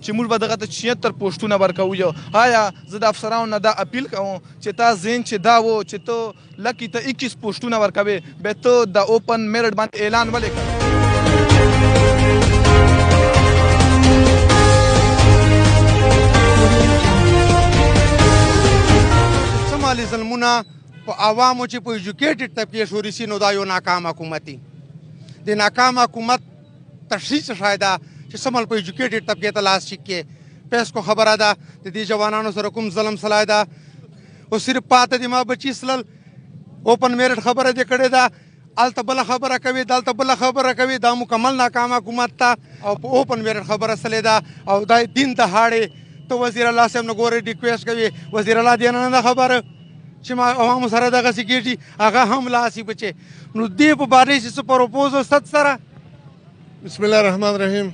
چې موږ به دغه ته 76 پوسټونه ورکوو. آیا زه د افسرانو نه دا اپیل کوم چې تا ذهن چې دا و چې ته لکې ته 21 پوسټونه ورکوې بیا ته د اوپن میرټ باندې اعلان ولې کوې؟ څه مالي ظلمونه په عوامو چې په ایجوکیټډ طبقې شوري سي نو دا یو ناکام حکومت دی. د ناکام حکومت تشخیص شاید ده چې سمل په ایجوکیټډ طبقې ته لاس چیک کې پیس کو خبره ده د دې جوانانو سره کوم ظلم سلای ده او صرف پاته دي ما بچي سلل اوپن میرټ خبره دې کړې ده الته بله خبره کوي دلته بله خبره کوي دا مکمل ناکام حکومت ته او په اوپن میرټ خبره سلې ده او دا دین دهاړې ته وزیر الله صاحب نه ګورې ریکویسټ کوي وزیر الله دې نه ده خبره چې ما عوامو سره دغسې کېږي هغه هم لاسي بچې نو دې په باره چې څه پروپوزل ست سره بسم الله الرحمن الرحیم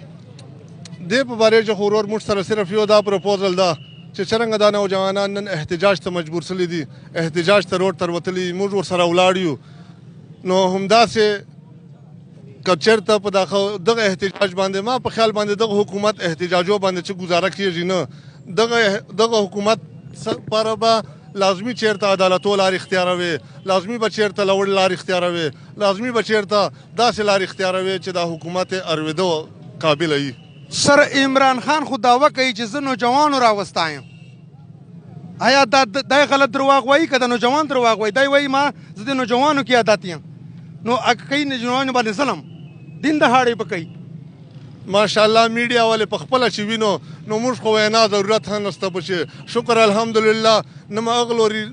دې په باره چې خو ورور موږ سره صرف یو دا پروپوزل ده چې څرنګه دا نوجوانان نن احتجاج ته مجبور سوي دي احتجاج ته روډ ته وتلي موږ ورسره ولاړ یو نو همداسې که چېرته په دغه احتجاج باندې ما په خیال باندې دغه حکومت احتجاجو باندې چې ګزاره کېږي نه دغه حکومت لپاره به لازمي چېرته عدالتو لارې اختیاروي لازمي به چېرته لوړ لارې اختیاروي لازمي به چېرته داسې لارې اختیاروي چې دا حکومت یې اورېدو قابله وي. سر عمران خان خو دعوه کوي چې زه نوجوانو راوستی یم آیا دا غلط درواغ وایي که د نوجوان درواغ وایي دی وایي ما زه د نوجوانو کې عادت یم نو کوي نوجوانو باندې ظلم دین دهاړې به کوي ماشاءالله میډیا ولې په خپله چې وینو نو موږ خو وینا ضرورت هم نشته به چې شکر الحمدلله نه م هغه لوري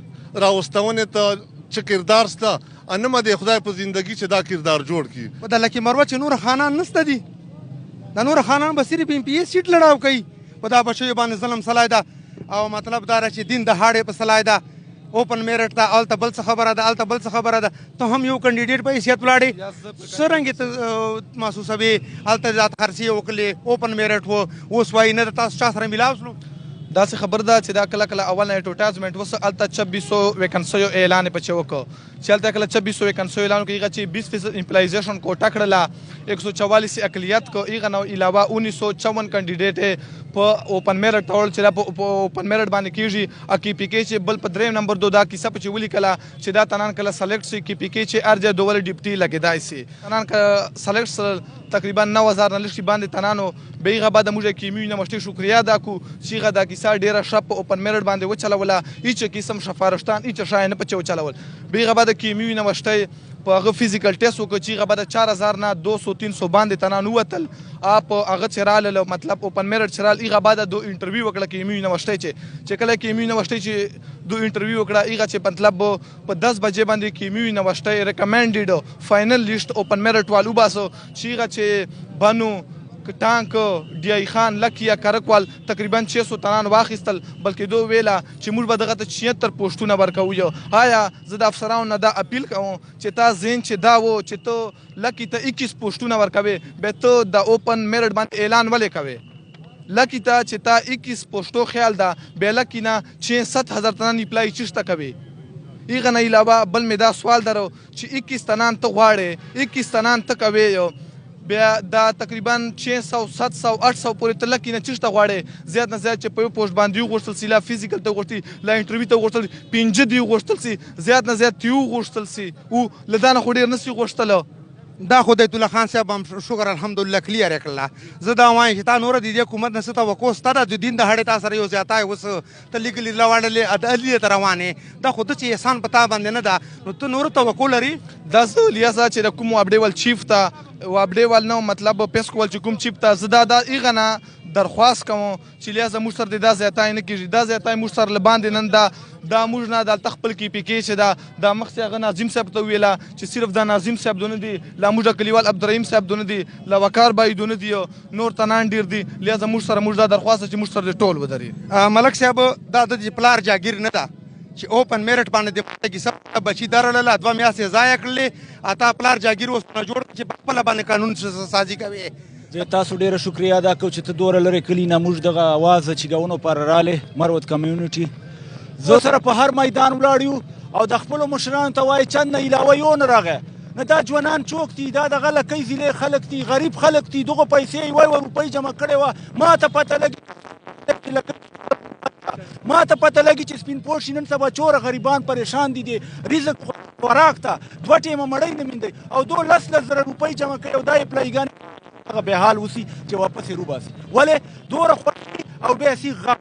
راوستونې ته چې کردار شته نه م د خدای په زندګي چې دا کردار جوړ کړي په د لکي مروه چې نور خانان نشته دي د نور خانان به صرف ایم پی ای سیټ لړاو کوي په دا بچیو باندې ظلم سلای ده او مطلب دا چې دین دهاړې په سلای ده اوپن میرټ ته هلته بل څه خبره ده هلته بل څه خبره ده ته هم یو کینډیډیټ په حیثیت ولاړې څرنګې ته محسوسوې هلته زیات خرڅې وکړلې اوپن میرټ و اوس وایي نه د تاسو چا سره میلاو شلو داسې خبر ده چې دا کله کله اول نه اډورټایزمنټ وسه هلته 2600 ویکنسیو اعلان یې پچې وکړو چې هلته کله 2600 ویکنسیو اعلان وکړو هغه چې 20% امپلایزیشن کوټه کړله 144 اقلیت کو هغه نه علاوه 1954 کینډیډیټ په اوپن میرټ ټول چې په اوپن میرټ باندې کېږي او کې پی کې چې بل په دریم نمبر دا کیسه په چې ولیکله چې دا تنان کله سلیکټ شي کې پی کې چې ارجه دوله ډیپټي لګېدای سي تنان کله سلیکټ تقریبا 9000 نه لږ باندې تنانو بیغه بعد موږ کیمیو یونیورسيټي شکریا دا کو چې دا کیسه ډیره شپ اوپن میرټ باندې وچلوله هیڅ قسم شفارشتان هیڅ شای نه پچو چلول بیغه بعد کیمیو یونیورسيټي په هغه فزیکل ټیسټ وکړ چې هغه بعد 4000 نه 200 300 باندې تنانو وتل اپ هغه چرال مطلب اوپن میرټ چرال هغه بعد دو انټرویو وکړه کیمیو یونیورسيټي چې کله کیمیو یونیورسيټي چې دو انټرویو وکړه هغه چې مطلب په 10 بجې باندې کیمیو یونیورسيټي ریکمنډډ فائنل لیست اوپن میرټ والو باسو چې هغه چې بانو ټانک ډی ای خان لکیا کرکوال تقریبا 600 تنان واخیستل بلکې دو ویلا چې موږ به دغه ته 76 پوسټونه ورکوو. آیا زه د افسرانو نه دا اپیل کوم چې تا ذهن چې دا و چې ته لکې ته 21 پوسټونه ورکوې بیا ته د اوپن میرټ باندې اعلان ولې کوې لکې ته چې تا 21 پوسټو خیال ده بیا لکې نه 7000 تنان اپلای چېرته کوې هغه نه علاوه بل مې دا سوال درو چې 21 تنان ته غواړې 21 تنان ته کوې بیا دا تقریبا 600 700 800 پورې ته لکې نه چېرته غواړې زیات نه زیات چې په یو پوسټ باندې وغوښتل سي لا فزیکل ته وغوښتي لا انټرویو ته وغوښتل 15 دې وغوښتل سي زیات نه زیات یو وغوښتل سي او له دا نه خو ډېر نه سي وغوښتله دا خو د الله خان صاحب هم شکر الحمدلله کلیر یې کړله زه دا وایم چې تا نوره د دې حکومت نه څه توقع شته ده د دین دهاړې تا سره یو زیاتی اوس ته لیکلي روانلې عدلیې ته روانې دا خو ته چې احسان په تا باندې نه ده نو ته نور توقع لري دا لیاسا چې د کوم اپډیول چیف ته او اپډیول نو مطلب پیسکول چې کوم چیف ته زه دا هغه نه درخواست کوم چې لیاسا موږ سره دا زیاتی نه کېږي دا زیاتی موږ سره له باندې نن دا موږ نه دلته خپل کې پی کې چې دا مخکې هغه ناظم صاحب ته ویله چې صرف دا ناظم صاحب دونه دي لا موږ کلیوال عبدالرحیم صاحب دونه دي لا وقار بای دونه دي نور تنان ډېر دي لهذا موږ سره موږ دا درخواست چې موږ سره ټول ودرې ملک صاحب دا د پلار جاګیر نه ده چې اوپن میرټ باندې د کیسه بچي درلله 2 میاشتې ضایع کړلې اته پلار جاګیر اوس نه جوړ چې خپل باندې قانون سازي کوي زه تاسو ډیره شکریا ادا کوم چې ته دوره لري کلی نه موږ دغه आवाज چې گاونو پر رااله مروت کمیونټي زه سره په هر میدان ولاړ یو او د خپل مشرانو ته وای چند نه علاوه یو نه راغی نه دا ځوانان څوک دي دا دغه لکۍ ضلع خلک دي غریب خلک دي دغه پیسې یې وایي روپۍ جمع کړې وه ما ته پته لګي ما ته پته لګي چې سپین پوشي نن سبا چوره غریبان پریشان دي د رزق خوراک ته 2 ټیمه مړۍ نه میندئ او 10 زره روپۍ جمع کوي او دا یې پلایګانې هغه بېحال اوسي چې واپس یې روباسي ولې دومره خوښي او بیا یې غم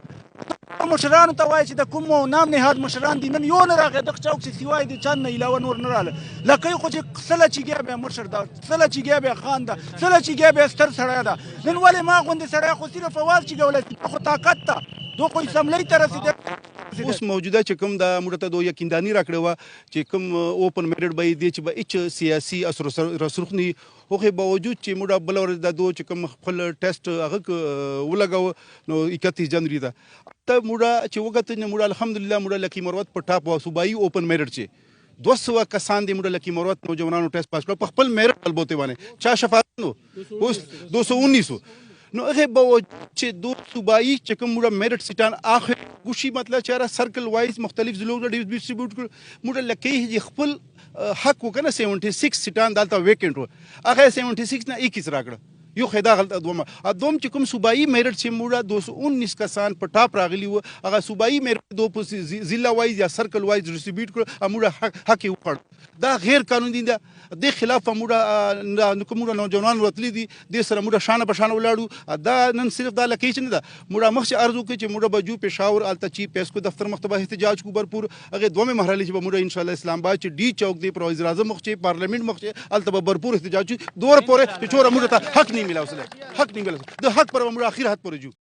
مشرانو ته وایي چې د کوم نام نهاد مشران دي نن یو نه راغی دغه چوک چې سوای د چند نه علاوه نور نه راغله لکۍ خو چې سله چیګیا بیا مشر ده سله چیګیا بیا خان ده سله چیګیا بیا ستر سړی ده نن ولې ما غوندې سړی خو صرف اواز چیګولی خو طاقت ته دو خو اسمبلی ته رسېدلی اوس موجوده چې کوم د موږ ته د یقینداني راکړې وه چې کوم اوپن میډډ به یې دی چې به هېڅ سیاسي اثر رسوخ نه وي هغې باوجود چې موږ بله ورځ د دو چې کوم خپل ټیسټ هغه ولګاوه نو 31 جنوري ده ته موږ چې وکتل نو موږ الحمدلله موږ لکي مروت په ټاپ وه صوبایي اوپن میډډ چې 200 کسان دي موږ لکي مروت نوجوانانو ټیسټ پاس کړو په خپل میرټ بلبوتې باندې چا شفاعت نو اوس 219 نو هغه باوجود چې دو صوبایي چې کوم موږ میرټ سیټان اخر ګوشي مطلب چې را سرکل وایز مختلف ضلعو ته ډیسټریبیوټ کړو موږ لکۍ خپل حق وکنه 76 سیټان دلته ویکنټ و هغه 76 نه 21 راکړه یو خدا غلط دوم چې کوم صوبایي میرټ چې موږ 219 کسان په ټاپ راغلي وو هغه صوبایي میرټ دو په ضلع وایز یا سرکل وایز ډیسټریبیوټ کړو موږ حق یې وکړ دا غیر قانوني ده د خلاف موږ کوم نوجوانان وتلی دي د سره موږ شانه په شانه ولاړو دا نن صرف دا لکۍ چې نه ده موږ مخکې عرض وکړو چې موږ بجو پېښور الته چیف پیسکو دفتر مختبه احتجاج کو برپور هغه دومره مرحله چې موږ ان شاء الله اسلام آباد چې ډي چوک دی پر وزیر اعظم مخکې پارلیمنت مخکې الته برپور احتجاج دور پورې چې چوره موږ ته حق نه ملا وسله حق نه ملا د حق پر موږ اخر حد پورې جو